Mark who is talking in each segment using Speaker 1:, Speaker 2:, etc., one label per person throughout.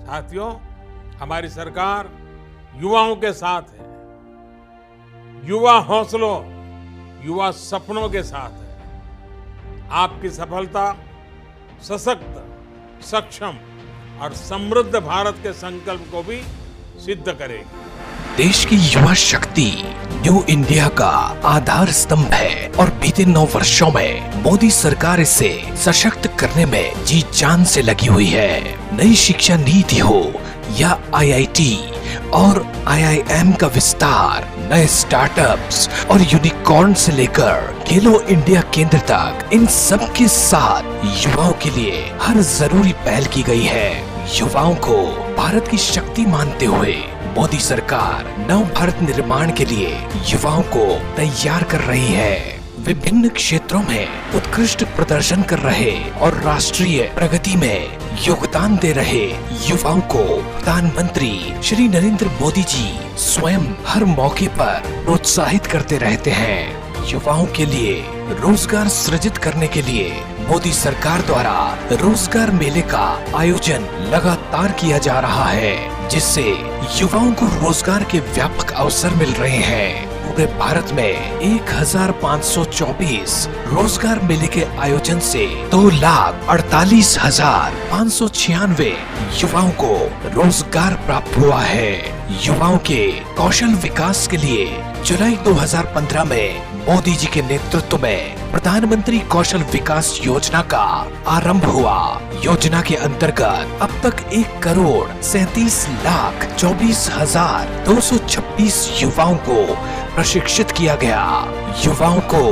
Speaker 1: साथियों, हमारी सरकार युवाओं के साथ है, युवा हौसलों, युवा सपनों के साथ है। आपकी सफलता सशक्त, सक्षम और समृद्ध भारत के संकल्प को भी सिद्ध करेगी।
Speaker 2: देश की युवा शक्ति न्यू इंडिया का आधार स्तंभ है और बीते 9 वर्षों में मोदी सरकार इसे सशक्त करने में जी जान से लगी हुई है। नई शिक्षा नीति हो या आईआईटी और आईआईएम का विस्तार, नए स्टार्टअप्स और यूनिकॉर्न से लेकर खेलो इंडिया केंद्र तक, इन सब के साथ युवाओं के लिए हर जरूरी पहल की गई है। युवाओं को भारत की शक्ति मानते हुए मोदी सरकार नव भारत निर्माण के लिए युवाओं को तैयार कर रही है। विभिन्न क्षेत्रों में उत्कृष्ट प्रदर्शन कर रहे और राष्ट्रीय प्रगति में योगदान दे रहे युवाओं को प्रधानमंत्री श्री नरेंद्र मोदी जी स्वयं हर मौके पर प्रोत्साहित करते रहते हैं। युवाओं के लिए रोजगार सृजित करने के लिए मोदी सरकार द्वारा रोजगार मेले का आयोजन लगातार किया जा रहा है, जिससे युवाओं को रोजगार के व्यापक अवसर मिल रहे हैं। पूरे भारत में 1524 रोजगार मेले के आयोजन से 2,48,596 युवाओं को रोजगार प्राप्त हुआ है। युवाओं के कौशल विकास के लिए जुलाई 2015 में मोदी जी के नेतृत्व में प्रधानमंत्री कौशल विकास योजना का आरंभ हुआ। योजना के अंतर्गत अब तक 1,37,24,226 युवाओं को प्रशिक्षित किया गया। युवाओं को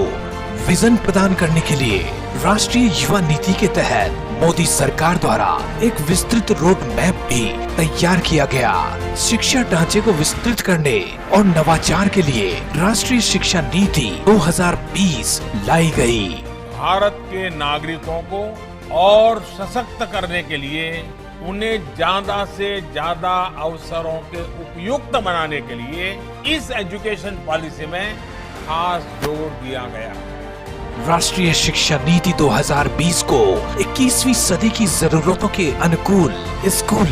Speaker 2: विजन प्रदान करने के लिए राष्ट्रीय युवा नीति के तहत मोदी सरकार द्वारा एक विस्तृत रोड मैप भी तैयार किया गया। शिक्षा ढांचे को विस्तृत करने और नवाचार के लिए राष्ट्रीय शिक्षा नीति 2020 लाई गई।
Speaker 1: भारत के नागरिकों को और सशक्त करने के लिए उन्हें ज्यादा से ज्यादा अवसरों के उपयुक्त बनाने के लिए इस एजुकेशन पॉलिसी में खास जोर दिया गया है।
Speaker 2: राष्ट्रीय शिक्षा नीति 2020 को 21वीं सदी की जरूरतों के अनुकूल स्कूल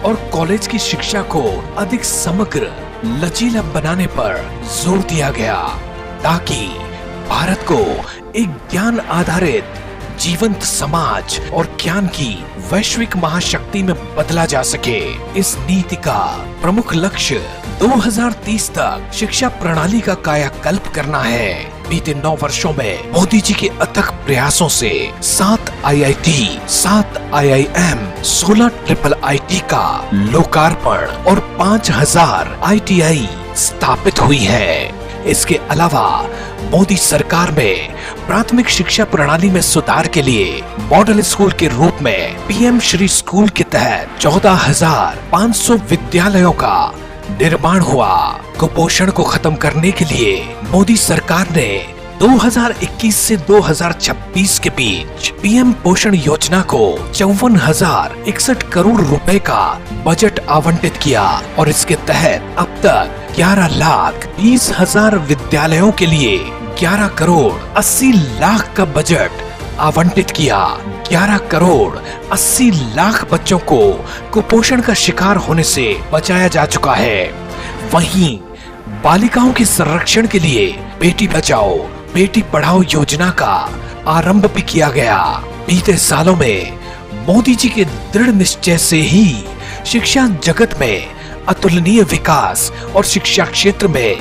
Speaker 2: और कॉलेज की शिक्षा को अधिक समग्र, लचीला बनाने पर जोर दिया गया, ताकि भारत को एक ज्ञान आधारित जीवंत समाज और ज्ञान की वैश्विक महाशक्ति में बदला जा सके। इस नीति का प्रमुख लक्ष्य 2030 तक शिक्षा प्रणाली का कायाकल्प करना है। बीते 9 वर्षों में मोदी जी के अथक प्रयासों से 7 आईआईटी, 7 आईआईएम, 16 IIIT का लोकार्पण और 5000 ITI स्थापित हुई है। इसके अलावा मोदी सरकार में प्राथमिक शिक्षा प्रणाली में सुधार के लिए मॉडल स्कूल के रूप में पीएम श्री स्कूल के तहत 14,500 विद्यालयों का निर्माण हुआ। कुपोषण को खत्म करने के लिए मोदी सरकार ने 2021 से 2026 के बीच पीएम पोषण योजना को 54,061 करोड़ रुपए का बजट आवंटित किया और इसके तहत अब तक 11,20,000 विद्यालयों के लिए 11 करोड़ 80 लाख का बजट आवंटित किया। 11 करोड़ 80 लाख बच्चों को कुपोषण का शिकार होने से बचाया जा चुका है। वहीं बालिकाओं के संरक्षण के लिए बेटी बचाओ बेटी पढ़ाओ योजना का आरंभ भी किया गया। बीते सालों में मोदी जी के दृढ़ निश्चय से ही शिक्षा जगत में अतुलनीय विकास और शिक्षा क्षेत्र में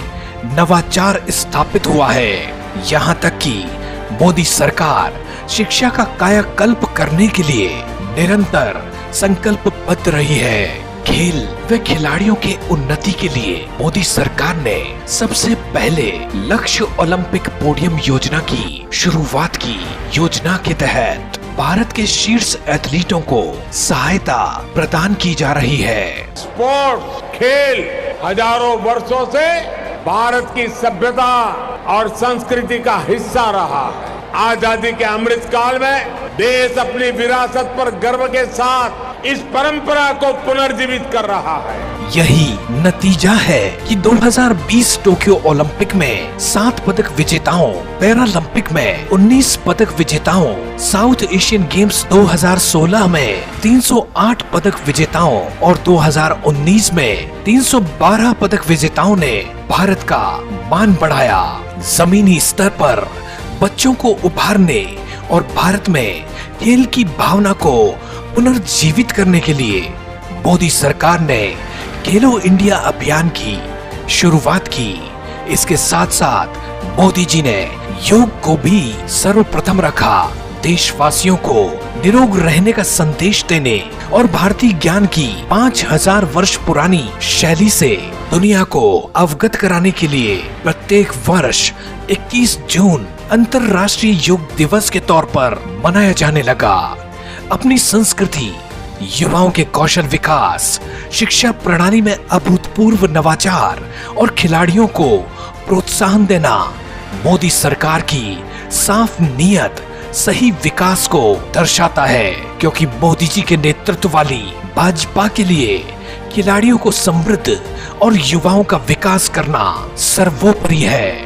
Speaker 2: नवाचार स्थापित हुआ है। यहाँ तक कि मोदी सरकार शिक्षा का कायाकल्प करने के लिए निरंतर संकल्पबद्ध रही है। खेल व खिलाड़ियों के उन्नति के लिए मोदी सरकार ने सबसे पहले लक्ष्य ओलंपिक पोडियम योजना की शुरुआत की। योजना के तहत भारत के शीर्ष एथलीटों को सहायता प्रदान की जा रही है।
Speaker 1: स्पोर्ट्स, खेल हजारों वर्षों से भारत की सभ्यता और संस्कृति का हिस्सा रहा है। आजादी के अमृत काल में देश अपनी विरासत पर गर्व के साथ इस परंपरा को पुनर्जीवित कर रहा है।
Speaker 2: यही नतीजा है कि 2020 टोक्यो ओलंपिक में 7 पदक विजेताओं, पैरालंपिक में 19 पदक विजेताओं, साउथ एशियन गेम्स 2016 में 308 पदक विजेताओं और 2019 में 312 पदक विजेताओं ने भारत का मान बढ़ाया। जमीनी स्तर पर बच्चों को उभारने और भारत में खेल की भावना को पुनर्जीवित करने के लिए मोदी सरकार ने खेलो इंडिया अभियान की शुरुआत की। इसके साथ साथ मोदी जी ने योग को भी सर्वप्रथम रखा। देशवासियों को निरोग रहने का संदेश देने और भारतीय ज्ञान की 5000 वर्ष पुरानी शैली से दुनिया को अवगत कराने के लिए प्रत्येक वर्ष 21 जून अंतर्राष्ट्रीय योग दिवस के तौर पर मनाया जाने लगा। अपनी संस्कृति, युवाओं के कौशल विकास, शिक्षा प्रणाली में अभूतपूर्व नवाचार और खिलाड़ियों को प्रोत्साहन देना मोदी सरकार की साफ नीयत सही विकास को दर्शाता है, क्योंकि मोदी जी के नेतृत्व वाली भाजपा के लिए खिलाड़ियों को समृद्ध और युवाओं का विकास करना सर्वोपरि है।